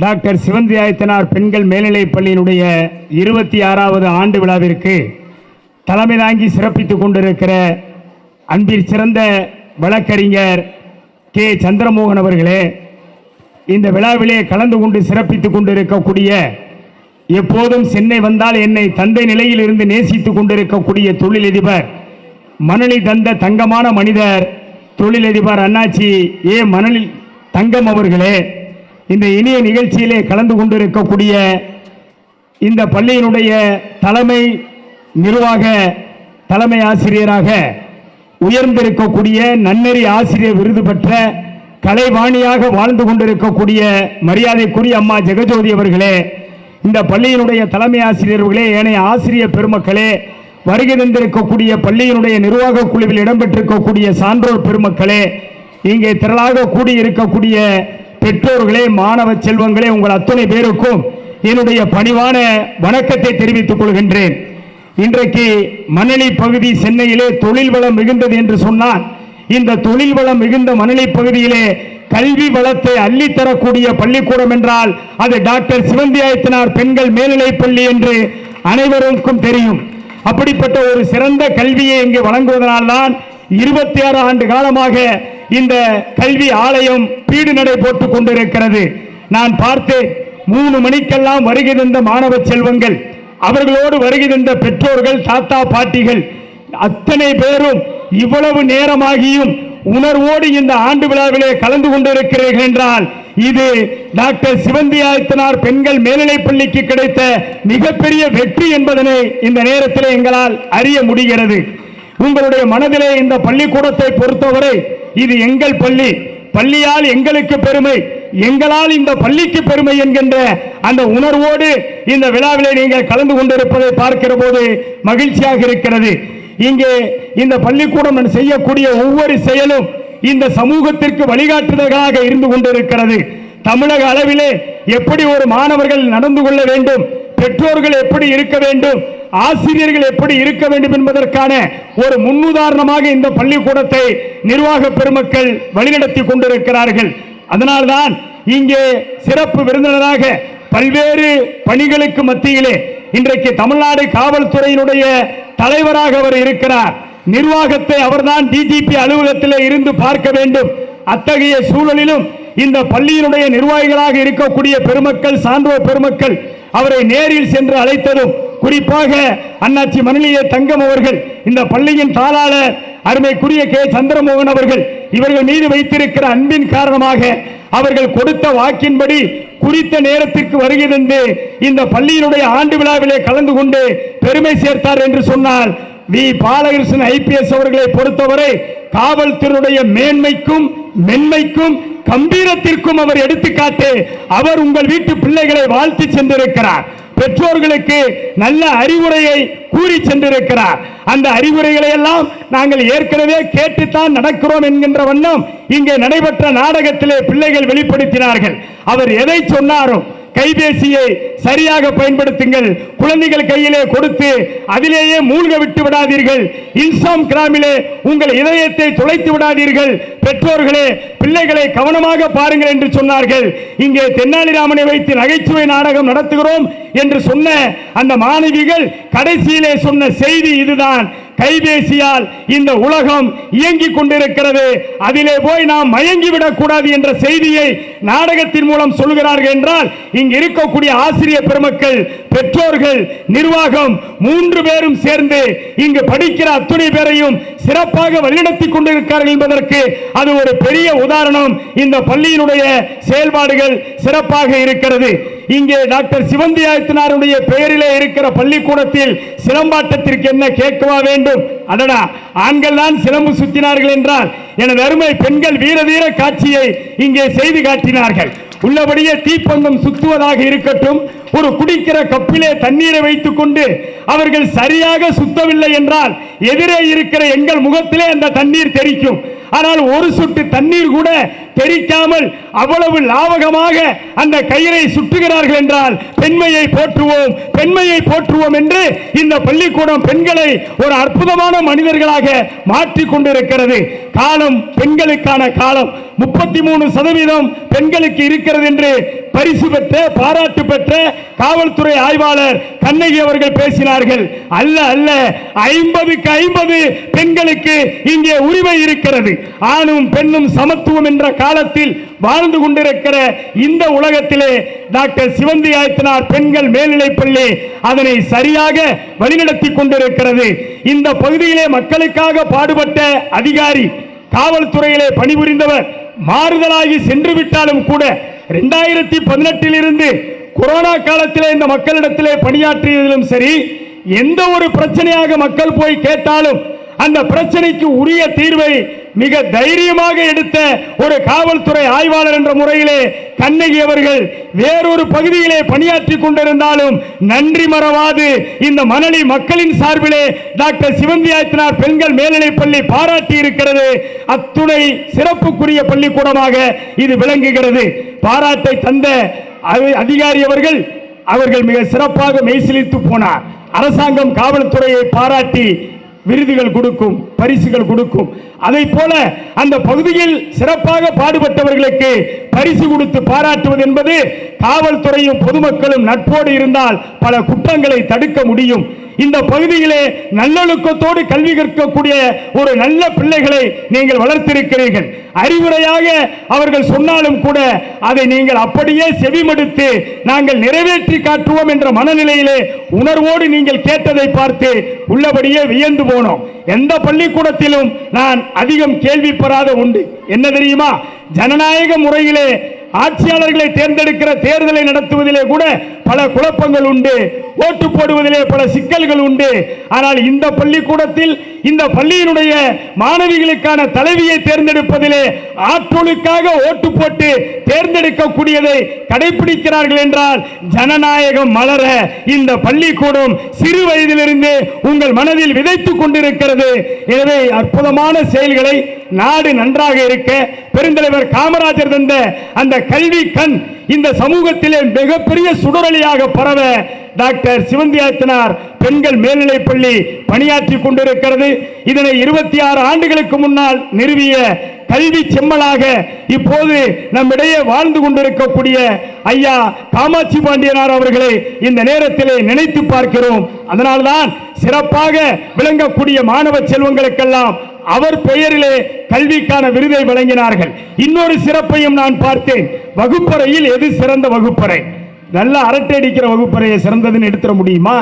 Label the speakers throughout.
Speaker 1: Doctor சிவந்தி ஆயத்தனார் பெண்கள் மேல்நிலைப் பள்ளியினுடைய 26வது ஆண்டு விழாவிற்கு தலைமை தாங்கி சிறப்பித்துக் கொண்டிருக்கிற அன்பில் சிறந்த வழக்கறிஞர் கே சந்திரமோகன் அவர்களே, இந்த விழாவிலே கலந்து கொண்டு சிறப்பித்துக் கொண்டிருக்கக்கூடிய, எப்போதும் சென்னை வந்தால் என்னை தந்தை நிலையில் இருந்து நேசித்துக் கொண்டிருக்கக்கூடிய தொழிலதிபர், மணலி தந்த தங்கமான மனிதர் தொழிலதிபர் அண்ணாச்சி ஏ மணலி தங்கம் அவர்களே, இந்த இனிய நிகழ்ச்சியிலே கலந்து கொண்டிருக்கக்கூடிய இந்த பள்ளியினுடைய தலைமை நிர்வாக தலைமை ஆசிரியராக உயர்ந்திருக்கக்கூடிய நன்னெறி ஆசிரியர் விருது பெற்ற கலைவாணியாக வாழ்ந்து கொண்டிருக்கக்கூடிய மரியாதைக்குரிய அம்மா ஜெகஜோதி அவர்களே, இந்த பள்ளியினுடைய தலைமை ஆசிரியர்களே, ஏனைய ஆசிரியர் பெருமக்களே, வருகை தந்திருக்கக்கூடிய பள்ளியினுடைய நிர்வாக குழுவில் இடம்பெற்றிருக்கக்கூடிய சான்றோர் பெருமக்களே, இங்கே திரளாக கூடியிருக்கக்கூடிய பெற்றோர்களே, மாணவ செல்வங்களே, உங்கள் அத்தனை பேருக்கும் என்னுடைய பணிவான வணக்கத்தை தெரிவித்துக் கொள்கின்றேன். இன்றைக்கு மணலி பகுதி சென்னையிலே தொழில் வளம் மிகுந்தது என்று சொன்னால், இந்த தொழில் வளம் மிகுந்த மணலி பகுதியிலே கல்வி வளத்தை அள்ளித்தரக்கூடிய பள்ளிக்கூடம் என்றால் அது டாக்டர் சிவந்தி ஆயத்தனார் பெண்கள் மேல்நிலைப் பள்ளி என்று அனைவருக்கும் தெரியும். அப்படிப்பட்ட ஒரு சிறந்த கல்வியை இங்கு வழங்குவதனால்தான் 26 ஆண்டு காலமாக இந்த கல்வி ஆலயம் பீடு நடை போட்டுக் கொண்டிருக்கிறது. நான் பார்த்தேன், 3 மணிக்கெல்லாம் வருகை தந்த மாணவ செல்வங்கள், அவர்களோடு வருகை தந்த பெற்றோர்கள், தாத்தா பாட்டிகள் அத்தனை பேரும் இவ்வளவு நேரமாகியும் உணர்வோடு இந்த ஆண்டு விழாவிலே கலந்து கொண்டிருக்கிறீர்கள் என்றால் இது டாக்டர் சிவந்தி ஆயத்தனார் பெண்கள் மேல்நிலைப் பள்ளிக்கு கிடைத்த மிகப்பெரிய வெற்றி என்பதனை இந்த நேரத்தில் எங்களால் அறிய முடிகிறது. உங்களுடைய மனதிலே இந்த பள்ளிக்கூடத்தை பொறுத்தவரை இது எங்கள் பள்ளி, பள்ளியால் எங்களுக்கு பெருமை, எங்களால் இந்த பள்ளிக்கு பெருமை என்கின்ற அந்த உணர்வோடு இந்த விழாவிலே நீங்கள் கலந்து கொண்டிருப்பதை பார்க்கிற போது மகிழ்ச்சியாக இருக்கிறது. இங்கே இந்த பள்ளிக்கூடம் செய்யக்கூடிய ஒவ்வொரு செயலும் இந்த சமூகத்திற்கு வழிகாட்டுதலாக இருந்து கொண்டிருக்கிறது. தமிழக அளவிலே எப்படி ஒரு மாணவர்கள் நடந்து கொள்ள வேண்டும், பெற்றோர்கள் எப்படி இருக்க வேண்டும், ஆசிரியர்கள் எப்படி இருக்க வேண்டும் என்பதற்கான ஒரு முன்னுதாரணமாக இந்த பள்ளிக்கூடத்தை நிர்வாக பெருமக்கள் வழிநடத்தி கொண்டிருக்கிறார்கள். அதனால்தான் இங்கே சிறப்பு விருந்தினராக பல்வேறு பணிகளுக்கு மத்தியிலே இன்றைக்கு தமிழ்நாடு காவல்துறையினுடைய தலைவராக அவர் இருக்கிறார். நிர்வாகத்தை அவர்தான் டிஜிபி அலுவலகத்தில் இருந்து பார்க்க வேண்டும். அத்தகைய சூழலிலும் இந்த பள்ளியினுடைய நிர்வாகிகளாக இருக்கக்கூடிய பெருமக்கள், சான்றோர் பெருமக்கள் அவரை நேரில் சென்று அழைத்ததும், குறிப்பாக அண்ணாச்சி மணலியே தங்கம் அவர்கள், இந்த பள்ளியின் தாளாளர் அருமைக்குரிய கே சந்திரமோகன் அவர்கள், இவர்கள் மீது வைத்திருக்கிற அன்பின் காரணமாக அவர்கள் கொடுத்த வாக்கின்படி குறித்த நேரத்திற்கு வருகை தந்து இந்த பள்ளியினுடைய ஆண்டு விழாவிலே கலந்து கொண்டு பெருமை சேர்த்தார் என்று சொன்னால், வி பாலகிருஷ்ணன் ஐபிஎஸ் அவர்களை பொறுத்தவரை காவல்துறையுடைய மேன்மைக்கும் மென்மைக்கும் கம்பீரத்திற்கும் அவர் எடுத்துக்காட்டு. அவர் உங்கள் வீட்டு பிள்ளைகளை வாழ்த்தி சென்றிருக்கிறார். பெற்றோர்களுக்கு நல்ல அறிவுரையை கூறி சென்றிருக்கிறார். அந்த அறிவுரைகளை எல்லாம் நாங்கள் ஏற்கனவே கேட்டுத்தான் நடக்கிறோம் என்கின்ற வண்ணம் இங்கே நடைபெற்ற நாடகத்திலே பிள்ளைகள் வெளிப்படுத்தினார்கள். அவர் எதை சொன்னாரோ, கைபேசியை சரியாக பயன்படுத்துங்கள், குழந்தைகள் கையிலே கொடுத்து அதிலேயே மூழ்க விட்டு விடாதீர்கள், இன்ஸ்டாகிராமிலே உங்கள் இதயத்தை துளைத்து விடாதீர்கள், பெற்றோர்களே பிள்ளைகளை கவனமாக பாருங்கள் என்று சொன்னார்கள். இங்கே தென்னாலிராமனை வைத்து நகைச்சுவை நாடகம் நடத்துகிறோம் என்று சொன்ன அந்த மாணவிகள் கடைசியிலே சொன்ன செய்தி இதுதான்: கைபேசியால் இந்த உலகம் இயங்கிக் கொண்டிருக்கிறது, அதிலே போய் நாம் மயங்கிவிடக் கூடாது என்ற செய்தியை நாடகத்தின் மூலம் சொல்கிறார்கள். என்றால் இங்கு இருக்கக்கூடிய ஆசிரியர் பெருமக்கள், பெற்றோர்கள், நிர்வாகம் 3 பேரும் சேர்ந்து இங்கு படிக்கிற அத்துணை பேரையும் சிறப்பாக வழிநடத்தி கொண்டிருக்கிறார்கள் என்பதற்கு அது ஒரு பெரிய உதாரணம். இந்த பள்ளியினுடைய செயல்பாடுகள் சிறப்பாக இருக்கிறது. இங்கே டாக்டர் சிவந்தி ஆயத்தனாருடைய பெயரிலே இருக்கிற பள்ளிக்கூடத்தில் சிலம்பாட்டத்திற்கு என்ன கேட்கவா வேண்டும்? அடடா, ஆண்கள் தான் சிலம்பு சுத்தினார்கள் என்றால் எனது அருமை பெண்கள் வீர வீர காட்சியை இங்கே செய்து காட்டினார்கள். உள்ளபடியே தீப்பந்தம் சுத்துவதாக இருக்கட்டும், ஒரு குடிக்கிற கப்பிலே தண்ணீரை வைத்துக் கொண்டு அவர்கள் சரியாக சுத்தவில்லை என்றால் எதிரே இருக்கிற எங்கள் முகத்திலே அந்த தண்ணீர் தெரிக்கும். ஆனால் ஒரு சொட்டு தண்ணீர் கூட தெரிக்காமல் அவ்வளவு லாவகமாக அந்த கயிறை சுற்றுகிறார்கள் என்றால் பெண்மையை போற்றுவோம், பெண்மையை போற்றுவோம் என்று இந்த பள்ளிக்கூடம் பெண்களை ஒரு அற்புதமான மனிதர்களாக மாற்றிக் கொண்டிருக்கிறது. காலம் பெண்களுக்கான காலம். 33% பெண்களுக்கு இருக்கிறது என்று பரிசு பெற்ற, பாராட்டு பெற்ற காவல்துறை ஆய்வாளர் கண்ணகி அவர்கள் பேசினார்கள். அல்ல அல்ல, 50க்கு 50 பெண்களுக்கு இங்கே உரிமை இருக்கிறது. ஆணும் பெண்ணும் சமத்துவம் என்ற காலத்தில் வாழ்ந்து கொண்டிருக்கிற இந்த உலகத்திலே டாக்டர் சிவந்தி ஆயத்தனார் பெண்கள் மேல்நிலைப்பள்ளி அதனை சரியாக வழிநடத்தி கொண்டிருக்கிறது. இந்த பகுதியிலே மக்களுக்காக பாடுபட்ட அதிகாரி, காவல்துறையிலே பணிபுரிந்தவர் மாறுதலாகி சென்று விட்டாலும் கூட 2018 இருந்து கொரோனா காலத்திலே இந்த மக்களிடத்திலே பணியாற்றியதிலும் சரி, எந்த ஒரு பிரச்சனையாக மக்கள் போய் கேட்டாலும் அந்த பிரச்சனைக்கு உரிய தீர்வை மிக தைரியமாக எடுத்த ஒரு காவல்துறை ஆய்வாளர் என்ற முறையிலே கண்ணகி அவர்கள் வேறொரு பகுதியிலே பணியாற்றி கொண்டிருந்தாலும் நன்றி மறவாது இந்த மணலி மக்களின் சார்பிலே டாக்டர் சிவந்தி ஆயத்தனார் பெண்கள் மேல்நிலைப்பள்ளி பாராட்டி இருக்கிறது. அத்துணை சிறப்புக்குரிய பள்ளிக்கூடமாக இது விளங்குகிறது. பாராட்டை தந்த அதிகாரி அவர்கள் மிக சிறப்பாக மெய்சிலித்து போனார். அரசாங்கம் காவல்துறையை பாராட்டி விருதுகள் கொடுக்கும், பரிசுகள் கொடுக்கும். அதை போல அந்த பகுதியில் சிறப்பாக பாடுபட்டவர்களுக்கு பரிசு கொடுத்து பாராட்டுவது என்பது காவல்துறையும் பொதுமக்களும் நட்போடு இருந்தால் பல குற்றங்களை தடுக்க முடியும். இந்த பகுதியிலே நல்லொழுக்கத்தோடு கல்வி கற்கக்கூடிய ஒரு நல்ல பிள்ளைகளை நீங்கள் வளர்த்திருக்கிறீர்கள். அறிவுரையாக அவர்கள் சொன்னாலும் கூட அதை நீங்கள் அப்படியே செவிமடுத்து நாங்கள் நிறைவேற்றி காட்டுவோம் என்ற மனநிலையிலே உணர்வோடு நீங்கள் கேட்டதை பார்த்து உள்ளபடியே வியந்து போனோம். எந்த பள்ளிக்கூடத்திலும் நான் அதிகம் கேள்விப்படாத உண்டு என்ன தெரியுமா? ஜனநாயக முறையிலே ஆட்சியாளர்களை தேர்ந்தெடுக்கிற தேர்தலை நடத்துவதிலே கூட பல குழப்பங்கள் உண்டு, ஓட்டு போடுவதிலே பல சிக்கல்கள் உண்டு. ஆனால் இந்த பள்ளிக்கூடத்தில் இந்த பள்ளியினுடைய மாணவிகளுக்கான தலைவியை தேர்ந்தெடுப்பதிலே ஆற்றலுக்காக ஓட்டு போட்டு தேர்ந்தெடுக்கக்கூடியதை கடைபிடிக்கிறார்கள் என்றால் ஜனநாயகம் மலர இந்த பள்ளிக்கூடம் சிறு வயதிலிருந்து உங்கள் மனதில் விதைத்துக் கொண்டிருக்கிறது. எனவே அற்புதமான செயல்களை நாடு நன்றாக இருக்க பெருந்தலைவர் காமராஜர் தந்த அந்த கல்வி கண் இந்த சமூகத்திலே மிகப்பெரிய சுடரொளியாக பரவ டாக்டர் சிவந்தி ஆயத்தனார் பெண்கள் மேல்நிலைப்பள்ளி பணியாற்றி கொண்டிருக்கிறது. இதனை 26 ஆண்டுகளுக்கு முன்னால் நிறுவிய கல்வி செம்மலாக இப்போது நம்மிடையே வாழ்ந்து கொண்டிருக்கக்கூடிய ஐயா காமாட்சி பாண்டியனார் அவர்களை இந்த நேரத்திலே நினைத்து பார்க்கிறோம். அதனால்தான் சிறப்பாக விளங்கக்கூடிய மாணவ செல்வங்களுக்கெல்லாம் அவர் பெயரிலே கல்விக்கான விருதை வழங்கினார்கள். இன்னொரு சிறப்பையும் நான் பார்த்தேன். வகுப்பறையில் எது சிறந்த வகுப்பறை? நல்லா அரட்டை அடிக்கிற வகுப்பறையை சிறந்ததுன்னு எடுத்துட முடியுமா?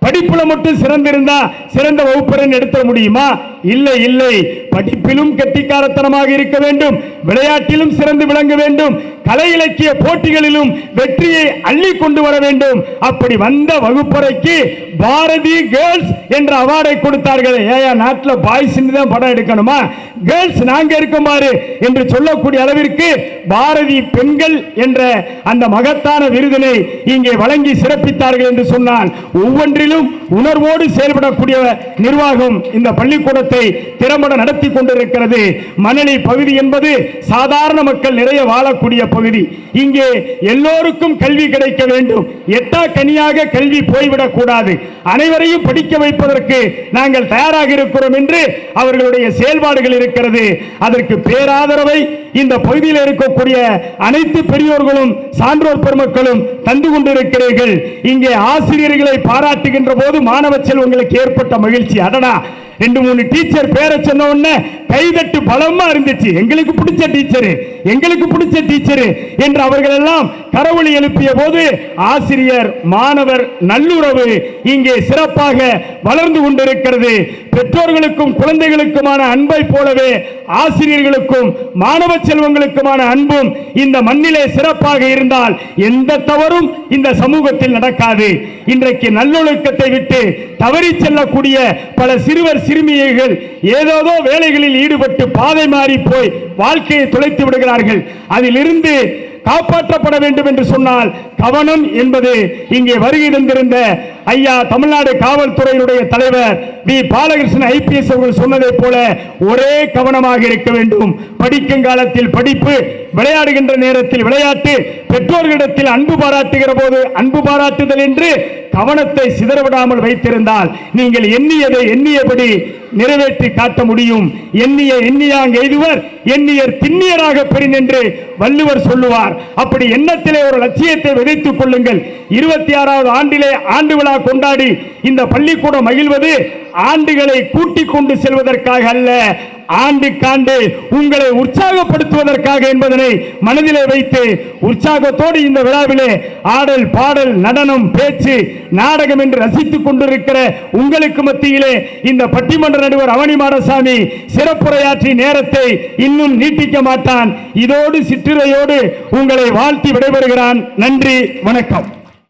Speaker 1: படிப்புல மட்டும் சிறந்திருந்தா சிறந்த வகுப்பறைன்னு எடுத்துட முடியுமா? இல்லை இல்லை, படிப்பிலும் கெட்டிக்காரத்தனமாக இருக்க வேண்டும், விளையாட்டிலும் சிறந்து விளங்க வேண்டும், கலை இலக்கிய போட்டிகளிலும் வெற்றியை அள்ளி கொண்டு வர வேண்டும். அப்படி வந்த வகுப்பறைக்கு பாரதி கேர்ள்ஸ் என்ற அவார்டை கொடுத்தார்கள். ஏயா நாட்டில் பாய்ஸ் தான் படம் எடுக்கணுமா? கேர்ள்ஸ் நாங்க இருக்கோம் பாரு என்று சொல்லக்கூடிய அளவிற்கு பாரதி பெண்கள் என்ற அந்த மகத்தான விருதினை இங்கே வழங்கி சிறப்பித்தார்கள் என்று சொன்னால் ஒவ்வொன்றிலும் உணர்வோடு செயல்படக்கூடிய நிர்வாகம் இந்த பள்ளிக்கூடத்தை திறம்பட நடத்தி கொண்டிருக்கிறது. மணலி பகுதி என்பது சாதாரண மக்கள் நிறைய வாழக்கூடிய பகுதி. இங்கே எல்லோருக்கும் கல்வி கிடைக்க வேண்டும். எட்டா கனியாக கல்வி போய்விடக் கூடாது. அனைவரையும் படிக்க வைப்பதற்கு நாங்கள் தயாராக இருக்கிறோம் என்று அவர்களுடைய செயல்பாடுகள் இருக்கிறது. அதற்கு பேராதரவை இந்த பகுதியில் இருக்கக்கூடிய அனைத்து பெரியோர்களும் சான்றோர் பெருமக்களும் தந்து கொண்டிருக்கிறீர்கள். இங்கே ஆசிரியர்களை பாராட்டுகின்ற போது மாணவ செல்வங்களுக்கு ஏற்பட்ட மகிழ்ச்சி, அடடா 2-3 டீச்சர் பேரை சொன்ன உடனே கைதட்டு பலமா இருந்துச்சு. எங்களுக்கு பிடிச்ச டீச்சர், எங்களுக்கு பிடிச்ச டீச்சர் என்று அவர்கள் எல்லாம் கரவொலி எழுப்பிய போது ஆசிரியர் மாணவர் நல்லுறவு இங்கே சிறப்பாக வளர்ந்து கொண்டிருக்கிறது. பெற்றோர்களுக்கும் குழந்தைகளுக்குமான அன்பை போலவே ஆசிரியர்களுக்கும் மாணவ செல்வங்களுக்குமான அன்பும் இந்த மண்ணிலே சிறப்பாக இருந்தால் எந்த தவறும் இந்த சமூகத்தில் நடக்காது. இன்றைக்கு நல்லொழுக்கத்தை விட்டு தவறி செல்லக்கூடிய பல சிறுவர் சிறுமியர்கள் ஏதோ வேலைகளில் ஈடுபட்டு பாதை மாறி போய் வாழ்க்கையை தொலைத்து விடுகிறார்கள். அதிலிருந்து காப்பாற்றப்பட வேண்டும் என்று சொன்னால் கவனம் என்பது இங்கே வருகை தந்திருந்த ஐயா தமிழ்நாடு காவல்துறையினுடைய தலைவர் வி பாலகிருஷ்ணன் ஐபிஎஸ் அவர்கள் சொன்னதை போல ஒரே கவனமாக இருக்க வேண்டும். படிக்கும் காலத்தில் படிப்பு, விளையாடுகின்ற நேரத்தில் விளையாட்டு, பெற்றோர்களிடத்தில் அன்பு பாராட்டுகிற போது அன்பு பாராட்டுதல் என்று கவனத்தை சிதறவிடாமல் வைத்திருந்தால் நீங்கள் எண்ணியதை எண்ணியபடி நிறைவேற்றி காட்ட முடியும். எண்ணிய எண்ணியாங் எய்துவர் எண்ணியர் திண்ணியராக பெறின் என்று வள்ளுவர் சொல்லுவார். அப்படி எண்ணத்திலே ஒரு லட்சியத்தை விதைத்துக் கொள்ளுங்கள். 26வது ஆண்டிலே ஆண்டு விழா கொண்டாடி இந்த பள்ளிக்கூடம் மகிழ்வது ஆண்டுகளை கூட்டிக் கொண்டு செல்வதற்காக அல்ல, ஆண்டுக்காண்டு உங்களை உற்சாகப்படுத்துவதற்காக என்பதனை மனதிலே வைத்து உற்சாகத்தோடு இந்த விழாவிலே ஆடல், பாடல், நடனம், பேச்சு, நாடகம் என்று ரசித்துக் கொண்டிருக்கிற உங்களுக்கு மத்தியிலே இந்த பட்டிமன்ற நடுவர் அவனி மாடசாமி சிறப்புரையாற்றி நேரத்தை இன்னும் நீட்டிக்க மாட்டான். இதோடு சிற்றுரையோடு உங்களை வாழ்த்தி விடைபெறுகிறான். நன்றி, வணக்கம்.